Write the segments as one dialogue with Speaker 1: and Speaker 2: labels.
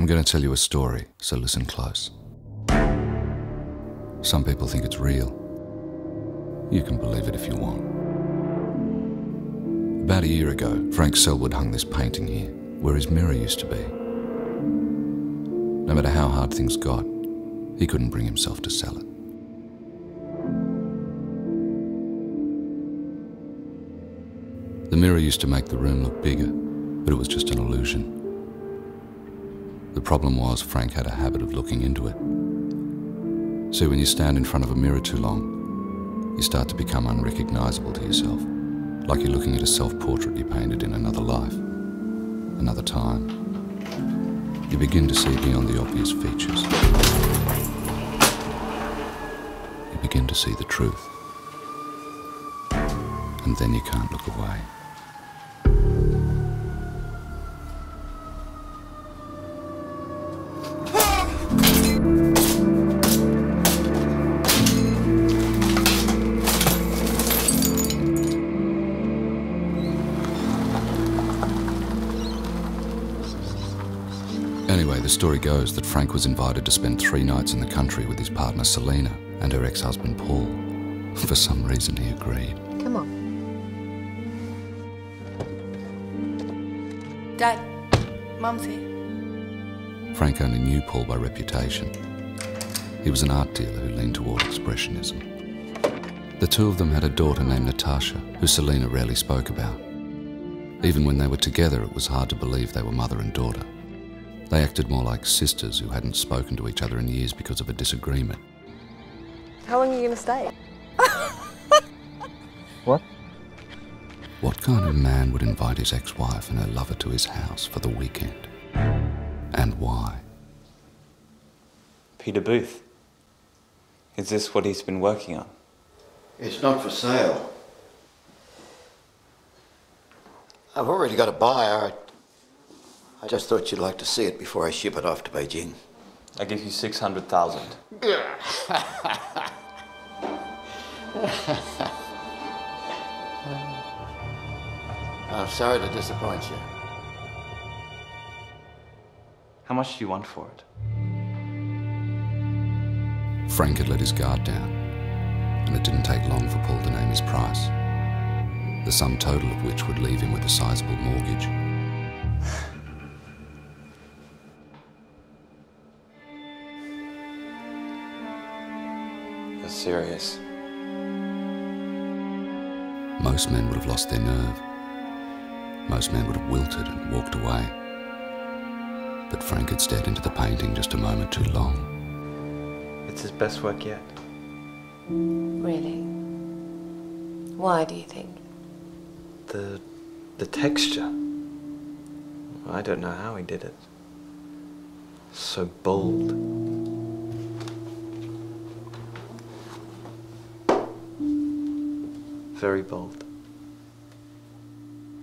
Speaker 1: I'm going to tell you a story, so listen close. Some people think it's real. You can believe it if you want. About a year ago, Frank Selwood hung this painting here, where his mirror used to be. No matter how hard things got, he couldn't bring himself to sell it. The mirror used to make the room look bigger, but it was just an illusion. The problem was Frank had a habit of looking into it. See, when you stand in front of a mirror too long, you start to become unrecognisable to yourself, like you're looking at a self-portrait you painted in another life, another time. You begin to see beyond the obvious features. You begin to see the truth. And then you can't look away. Anyway, the story goes that Frank was invited to spend 3 nights in the country with his partner Selina and her ex-husband Paul. For some reason he agreed.
Speaker 2: Come on. Dad, Mum's here.
Speaker 1: Frank only knew Paul by reputation. He was an art dealer who leaned toward expressionism. The two of them had a daughter named Natasha, who Selina rarely spoke about. Even when they were together, it was hard to believe they were mother and daughter. They acted more like sisters who hadn't spoken to each other in years because of a disagreement.
Speaker 2: How long are you going to stay?
Speaker 3: What?
Speaker 1: What kind of man would invite his ex-wife and her lover to his house for the weekend? And why?
Speaker 4: Peter Booth. Is this what he's been working on?
Speaker 5: It's not for sale. I've already got a buyer. I just thought you'd like to see it before I ship it off to Beijing.
Speaker 4: I give you 600,000.
Speaker 5: I'm sorry to disappoint you.
Speaker 4: How much do you want for it?
Speaker 1: Frank had let his guard down, and it didn't take long for Paul to name his price, the sum total of which would leave him with a sizable mortgage.
Speaker 4: You're serious?
Speaker 1: Most men would have lost their nerve. Most men would have wilted and walked away. But Frank had stared into the painting just a moment too long.
Speaker 4: It's his best work yet.
Speaker 2: Really? Why do you think?
Speaker 4: The texture. I don't know how he did it. So bold. Very bold.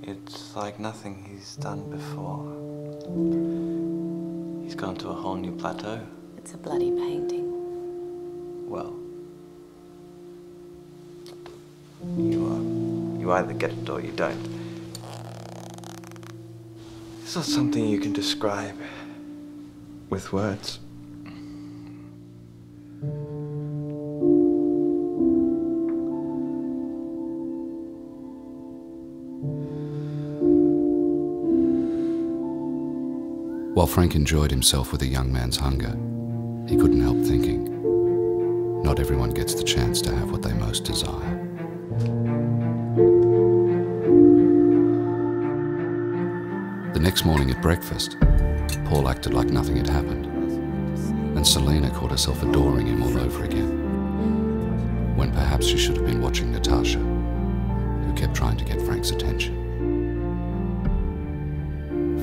Speaker 4: It's like nothing he's done before. He's gone to a whole new plateau.
Speaker 2: It's a bloody painting.
Speaker 4: Well, you either get it or you don't. It's not something you can describe with words.
Speaker 1: While Frank enjoyed himself with a young man's hunger, he couldn't help thinking, not everyone gets the chance to have what they most desire. The next morning at breakfast, Paul acted like nothing had happened, and Selina caught herself adoring him all over again, when perhaps she should have been watching Natasha, who kept trying to get Frank's attention.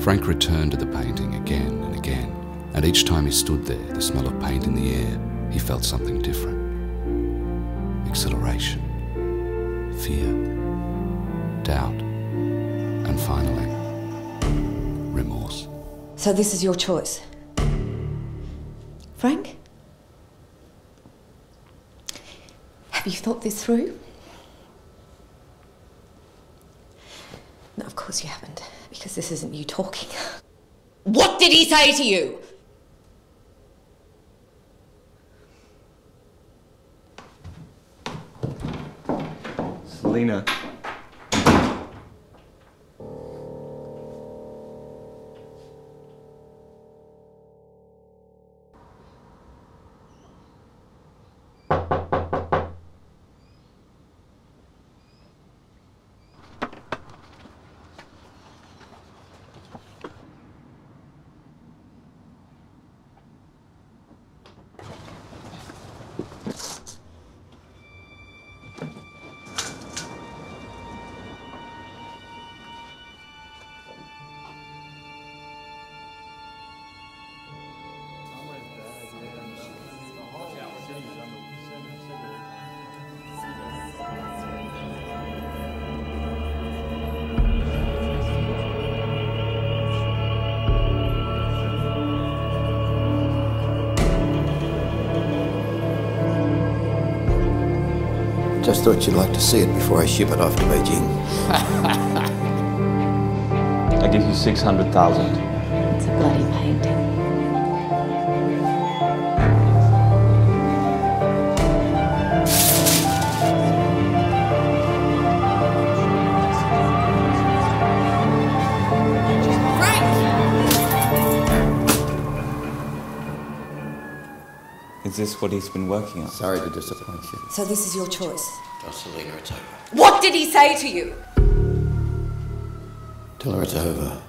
Speaker 1: Frank returned to the painting again and again, and each time he stood there, the smell of paint in the air, he felt something different. Exhilaration, fear, doubt, and finally, remorse.
Speaker 6: So this is your choice. Frank? Have you thought this through? No, of course you haven't, because this isn't you talking. What did he say to you?
Speaker 4: Selina.
Speaker 5: Just thought you'd like to see it before I ship it off to Beijing.
Speaker 4: I give you 600,000.
Speaker 2: It's a bloody painting.
Speaker 3: Is this what he's been working on?
Speaker 5: Sorry to disappoint you.
Speaker 6: So this is your choice.
Speaker 5: Tell Selina it's over.
Speaker 6: What did he say to you?
Speaker 5: Tell her it's over.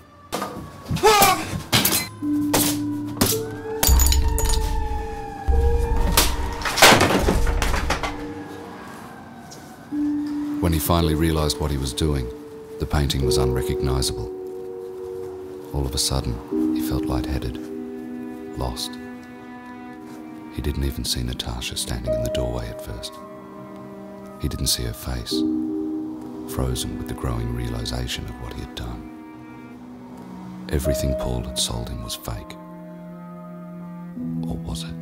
Speaker 1: When he finally realised what he was doing, the painting was unrecognisable. All of a sudden, he felt lightheaded, lost. He didn't even see Natasha standing in the doorway at first. He didn't see her face, frozen with the growing realisation of what he had done. Everything Paul had sold him was fake. Or was it?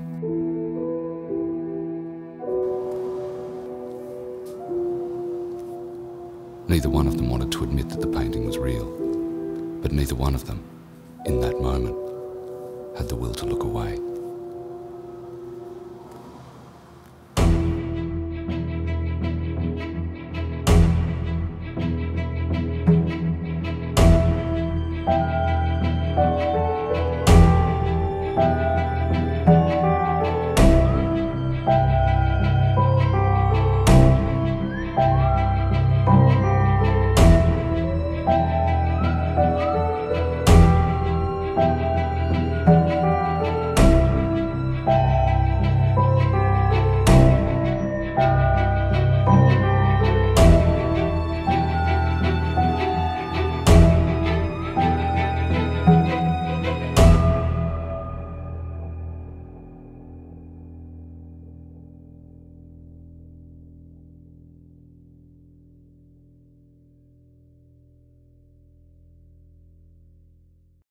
Speaker 1: Neither one of them wanted to admit that the painting was real, but neither one of them, in that moment, had the will to look away.